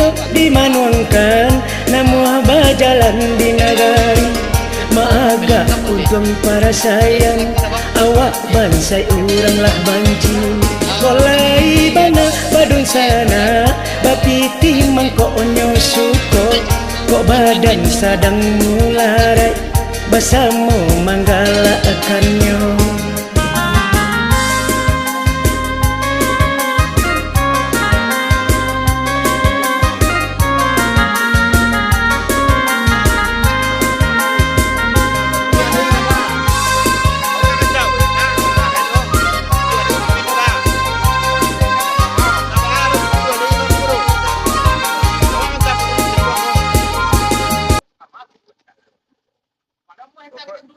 no dimanuangkan namuh bajalan di nagari maaga ujung para sayang awak bansai urang lah banci kolai bana badun sana bapiti mangko onyo suko kok badan sadang mularai basamu manggala akannya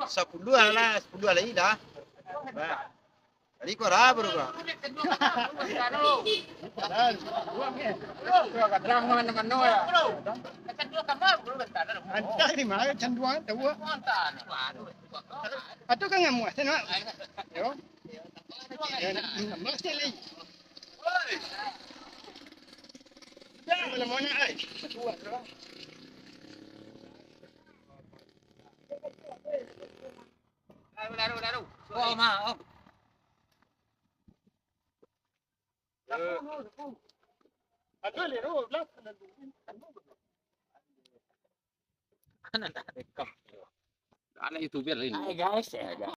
Sepuluh lah, 10 lagi dah. Tadi kau raba juga. Ada di mana cenduan tahu? Atau kan ngamu sana? Yo. Mesti lagi. Mana mana ai? Daru. Oh, ma. Aduh, liru, belak. Kan ada rekam. Anak YouTuber ini. Hai guys, ya.